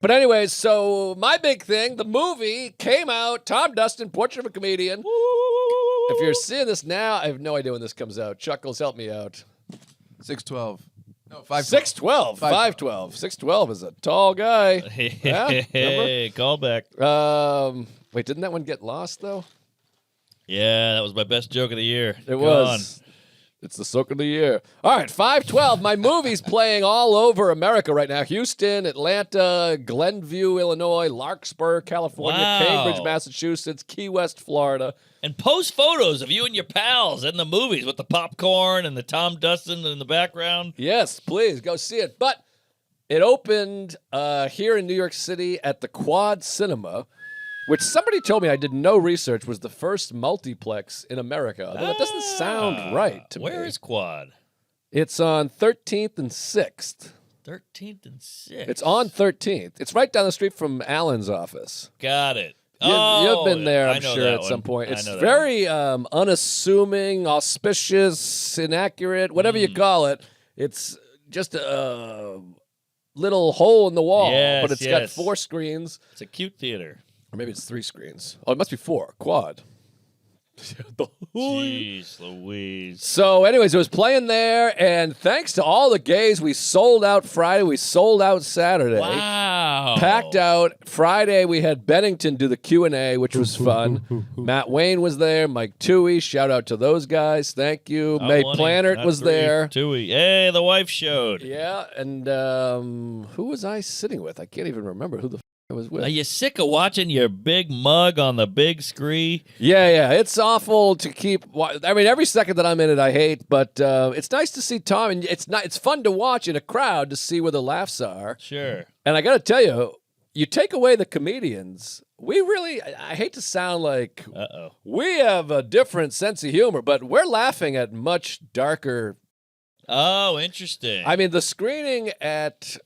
But anyways, so my big thing, the movie came out, Tom Dustin, Portrait of a Comedian. If you're seeing this now, I have no idea when this comes out. Chuckles, help me out. 612. No, 512. 612. 512. 612 is a tall guy. Yeah, Hey, callback. Wait, didn't that one get lost, though? Yeah, that was my best joke of the year. It was. It's the soak of the year. All right, 512. My movie's playing all over America right now. Houston, Atlanta, Glenview, Illinois, Larkspur, California, Wow. Cambridge, Massachusetts, Key West, Florida. And post photos of you and your pals in the movies with the popcorn and the Tom Dustin in the background. Yes, please go see it. But it opened here in New York City at the Quad Cinema, which somebody told me, I did no research, was the first multiplex in America. Although that doesn't sound right to me. Where is Quad? It's on 13th and 6th. 13th and 6th. It's on 13th. It's right down the street from Alan's office. Got it. You've been there, I I'm know sure, that at some one. point. I It's know that very unassuming, auspicious, inaccurate, whatever you call it. It's just a little hole in the wall, Yes, but it's got 4 screens. It's a cute theater. Or maybe it's 3 screens. Oh, it must be 4. Quad. Jeez Louise. So, anyways, it was playing there, and thanks to all the gays, we sold out Friday. We sold out Saturday. Wow. Packed out. Friday, we had Bennington do the Q&A, which was fun. Matt Wayne was there. Mike Toohey. Shout out to those guys. Thank you. May Plannert was there. Toohey. Hey, the wife showed. Yeah, and who was I sitting with? I can't even remember who the I was with. Are you sick of watching your big mug on the big screen? Yeah. It's awful to keep. I mean, every second that I'm in it, I hate. But it's nice to see Tom, and it's fun to watch in a crowd to see where the laughs are. Sure. And I got to tell you, you take away the comedians, we really. I hate to sound like we have a different sense of humor, but we're laughing at much darker. Oh, interesting. I mean, the screening at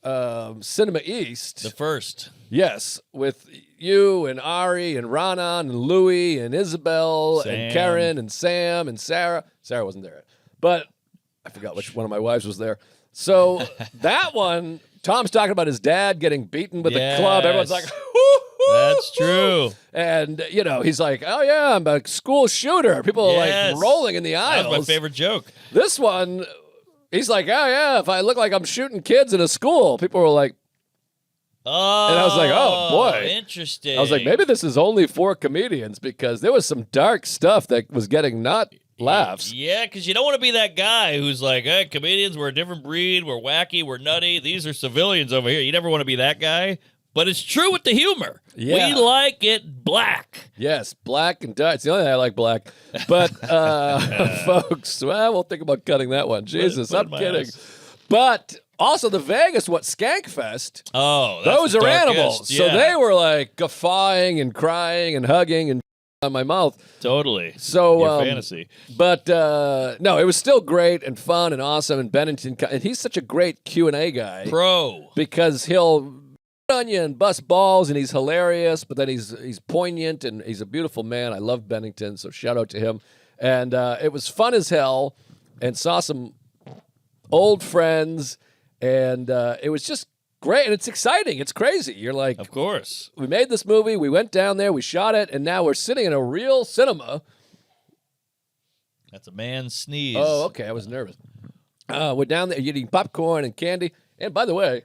Cinema East. The first. Yes, with you and Ari and Ranan and Louie and Isabel and Karen and Sam and Sarah. Sarah wasn't there, but I forgot which one of my wives was there. So that one, Tom's talking about his dad getting beaten with a club. Everyone's like, whoo-hoo! That's true. And, he's like, oh, yeah, I'm a school shooter. People are like rolling in the aisles. That's my favorite joke. This one, he's like, oh, yeah, if I look like I'm shooting kids in a school, people were like, oh, and I was like, oh, boy. Interesting. I was like, maybe this is only for comedians because there was some dark stuff that was getting not laughs. Yeah, because you don't want to be that guy who's like, hey, comedians, we're a different breed. We're wacky. We're nutty. These are civilians over here. You never want to be that guy. But it's true with the humor. Yeah. We like it black. Yes, black and dark. It's the only thing I like black. But, folks, well, we'll think about cutting that one. Jesus, I'm kidding. But also the Vegas, Skankfest. Oh, that's those the are darkest. animals. Yeah. So they were like guffawing and crying and hugging and on my mouth. Totally. So your fantasy. But no, it was still great and fun and awesome. And Bennington, and he's such a great Q&A guy. Pro. Because he'll on you and bust balls, and he's hilarious, but then he's poignant, and he's a beautiful man. I love Bennington, so shout out to him. And it was fun as hell, and saw some old friends, and it was just great, and it's exciting. It's crazy. You're like, of course. We made this movie, we went down there, we shot it, and now we're sitting in a real cinema. That's a man's sneeze. Oh, okay, I was nervous. We're down there eating popcorn and candy, and by the way,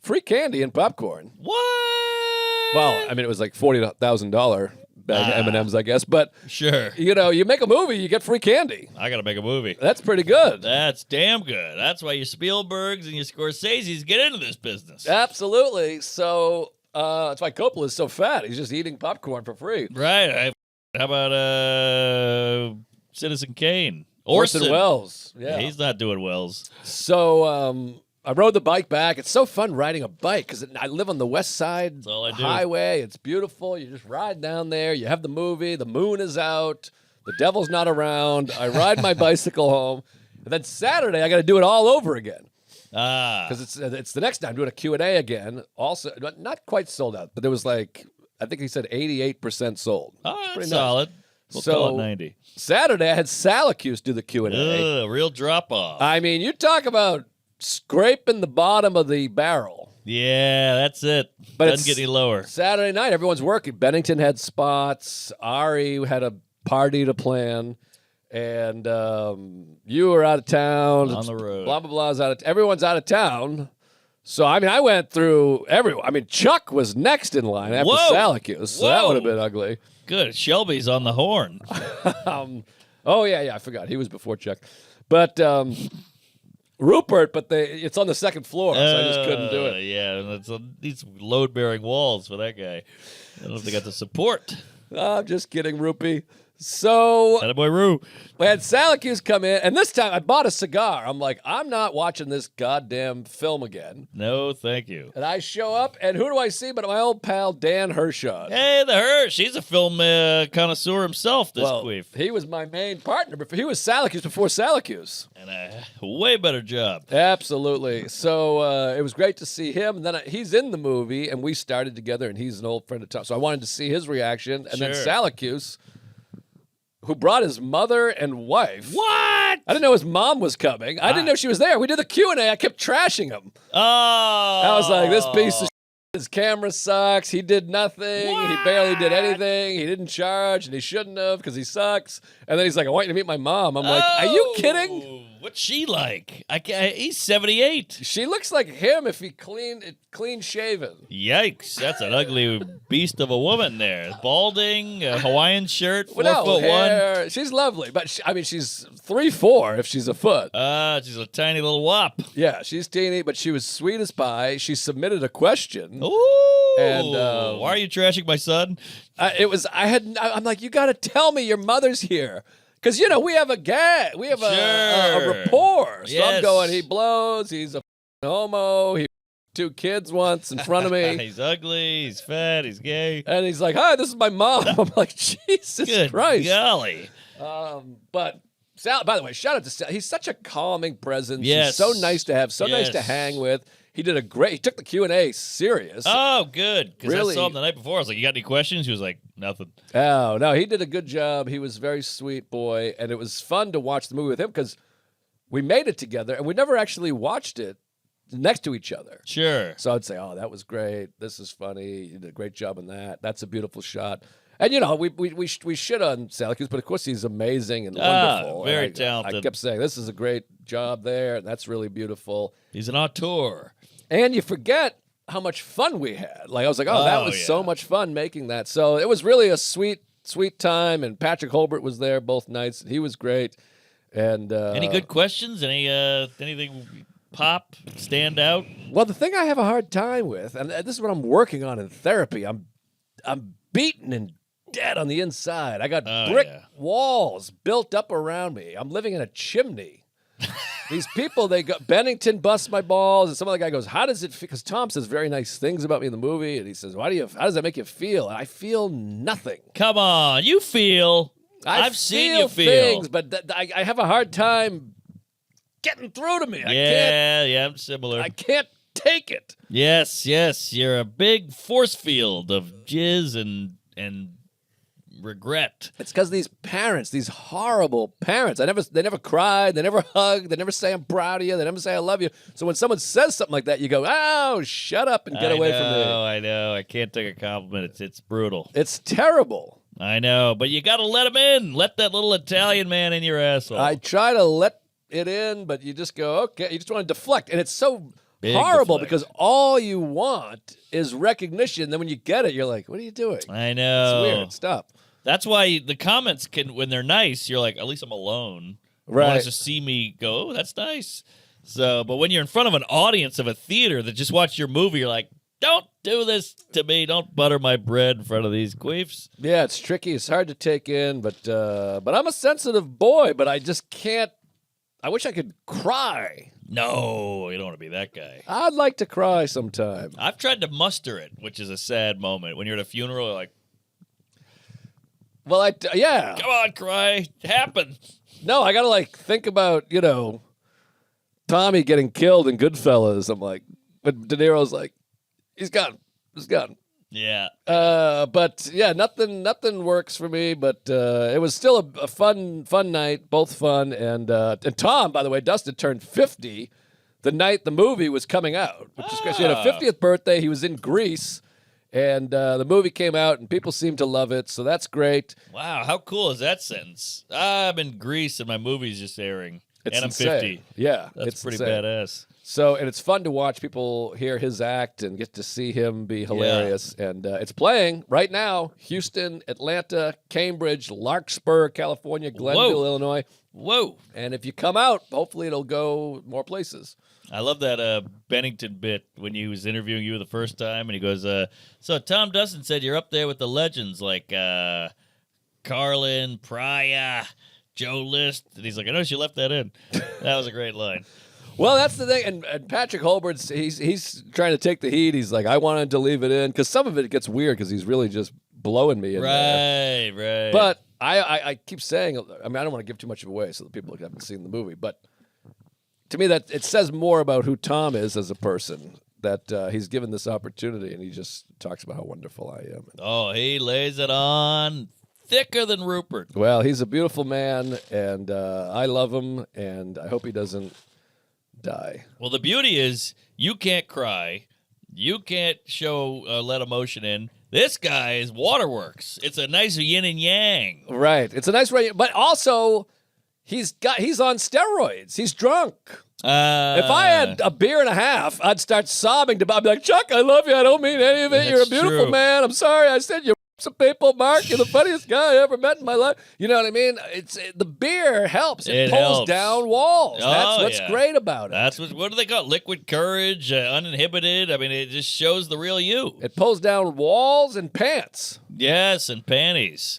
free candy and popcorn. What? Well, I mean, it was like $40,000 bag of M&Ms, I guess. But, sure. You make a movie, you get free candy. I got to make a movie. That's pretty good. That's damn good. That's why your Spielbergs and your Scorseses get into this business. Absolutely. So that's why Coppola is so fat. He's just eating popcorn for free. Right. How about Citizen Kane? Orson Welles. Yeah. He's not doing Wells. So I rode the bike back. It's so fun riding a bike because I live on the west side That's all I do. highway. It's beautiful. You just ride down there. You have the movie. The moon is out. The devil's not around. I ride my bicycle home. And then Saturday, I got to do it all over again. Because it's the next time. I'm doing a Q&A again. Also, not quite sold out, but there was like, I think he said 88% sold. Oh, that's nice. solid. We'll call it 90. Saturday, I had Salacuse do the Q&A. Real drop-off. I mean, you talk about scraping the bottom of the barrel. Yeah, that's it. But Doesn't it's get any lower. Saturday night, everyone's working. Bennington had spots. Ari had a party to plan. And you were out of town. On the road. Blah, blah, blah's out of everyone's out of town. So, I mean, I went through everyone. I mean, Chuck was next in line after Whoa. Salacus. So that Whoa. would have been ugly. Good. Shelby's on the horn. Oh, yeah, I forgot. He was before Chuck. But Rupert, but it's on the second floor, so I just couldn't do it. Yeah, these load-bearing walls for that guy. I don't know if they got the support. I'm just kidding, Rupee. So Attaboy Roo. we had Salacus come in, and this time I bought a cigar. I'm like, I'm not watching this goddamn film again. No, thank you. And I show up, and who do I see but my old pal Dan Hershon. Hey, the Hirsch. He's a film connoisseur himself, this queef. He was my main partner. He was Salacus before Salacus. And a way better job. Absolutely. So it was great to see him. And then he's in the movie, and we started together, and he's an old friend of Tom. So I wanted to see his reaction. And then Sure. Salacus, who brought his mother and wife. What? I didn't know his mom was coming. I didn't know she was there. We did the Q&A. I kept trashing him. Oh. I was like, this piece of shit. His camera sucks. He did nothing. What? He barely did anything. He didn't charge, and he shouldn't have because he sucks. And then he's like, I want you to meet my mom. I'm like, are you kidding? What's she like? He's 78. She looks like him if he clean shaven. Yikes. That's an ugly beast of a woman there. Balding, a Hawaiian shirt, 4'1". hair. She's lovely, but she's 3'4" if she's a foot. She's a tiny little wop. Yeah, she's teeny, but she was sweet as pie. She submitted a question. Ooh. And, why are you trashing my son? I'm like, you got to tell me your mother's here. Because, we have a gag. We have a rapport. So Yes. I'm going, he blows. He's a homo. He 2 kids once in front of me. He's ugly. He's fat. He's gay. And he's like, hi, this is my mom. I'm like, Jesus Good Christ. golly. But Sal, by the way, shout out to Sal. He's such a calming presence. Yes. He's so nice to have, so nice to Yes. hang with. He took the Q&A serious. Oh, good. Because Really? I saw him the night before. I was like, you got any questions? He was like, nothing. Oh, no, he did a good job. He was a very sweet boy. And it was fun to watch the movie with him because we made it together and we never actually watched it next to each other. Sure. So I'd say, oh, that was great. This is funny. You did a great job in that. That's a beautiful shot. And, we shit on Salacus, but of course he's amazing and wonderful. Very And talented. I kept saying, this is a great job there, and that's really beautiful. He's an auteur. And you forget how much fun we had. Like, I was like, oh, that was so much fun making that. So it was really a sweet, sweet time, and Patrick Holbert was there both nights. He was great. And Any good questions? Anything pop, stand out? Well, the thing I have a hard time with, and this is what I'm working on in therapy, I'm beaten and dead on the inside. I got brick walls built up around me. I'm living in a chimney. These people, Bennington busts my balls, and some other guy goes, how does it feel? Because Tom says very nice things about me in the movie, and he says, how does that make you feel? And I feel nothing. Come on, you feel. I've seen you feel. things, but I have a hard time getting through to me. I'm similar. I can't take it. Yes, you're a big force field of jizz and regret. It's because these parents, these horrible parents, they never cried, they never hugged, they never say I'm proud of you, they never say I love you. So when someone says something like that, you go, oh, shut up and get away from me. I know. I can't take a compliment. It's brutal. It's terrible. I know, but you got to let him in. Let that little Italian man in your asshole. I try to let it in, but you just go, okay, you just want to deflect. And it's so Big horrible deflect. because all you want is recognition. Then when you get it, you're like, what are you doing? I know. It's weird. Stop. That's why the comments can, when they're nice, you're like, at least I'm alone. Right. No one has to see me go, oh, that's nice. So, but when you're in front of an audience of a theater that just watched your movie, you're like, don't do this to me. Don't butter my bread in front of these queefs. Yeah, it's tricky. It's hard to take in, but I'm a sensitive boy, but I just can't. I wish I could cry. No, you don't want to be that guy. I'd like to cry sometime. I've tried to muster it, which is a sad moment. When you're at a funeral, you're like, Well, yeah. come on, cry. It happened. No, I gotta think about Tommy getting killed in Goodfellas. I'm like, but De Niro's like, he's gone. Yeah. But yeah, nothing works for me. But it was still a fun night, both fun and Tom, by the way, Dustin turned 50 the night the movie was coming out, which is great. She had a 50th birthday. He was in Greece, and the movie came out, and people seem to love it, so that's great. Wow, how cool is that sentence? I'm in Greece, and my movie's just airing, It's and I'm insane. 50. Yeah, That's it's pretty insane. badass. So, and it's fun to watch people hear his act and get to see him be hilarious. And it's playing right now: Houston, Atlanta, Cambridge, Larkspur, California, Glenville, Illinois. Whoa. And if you come out, hopefully it'll go more places. I love that Bennington bit when he was interviewing you the first time, and he goes, so Tom Dustin said you're up there with the legends like Carlin, Pryor, Joe List. And he's like, I know she left that in. That was a great line. Well, that's the thing. And Patrick Holbert's, he's trying to take the heat. He's like, I wanted to leave it in because some of it gets weird because he's really just blowing me in there. Right. But I keep saying, I mean, I don't want to give too much away so that people haven't seen the movie, but to me, that it says more about who Tom is as a person that he's given this opportunity, and he just talks about how wonderful I am. Oh, he lays it on thicker than Rupert. Well, he's a beautiful man, and I love him, and I hope he doesn't die. Well, the beauty is you can't cry. You can't let emotion in. This guy is waterworks. It's a nice yin and yang. Right. It's a nice way, but also he's on steroids. He's drunk. If I had a beer and a half, I'd start sobbing. I'd be like, Chuck, I love you. I don't mean any of it. You're a That's beautiful true. man. I'm sorry I said you some people, Mark. You're the funniest guy I ever met in my life. You know what I mean? The beer helps. It pulls helps. down walls. Oh, That's what's yeah. great about it. That's what do they call it? Liquid courage, uninhibited. I mean, it just shows the real you. It pulls down walls and pants. Yes, and panties.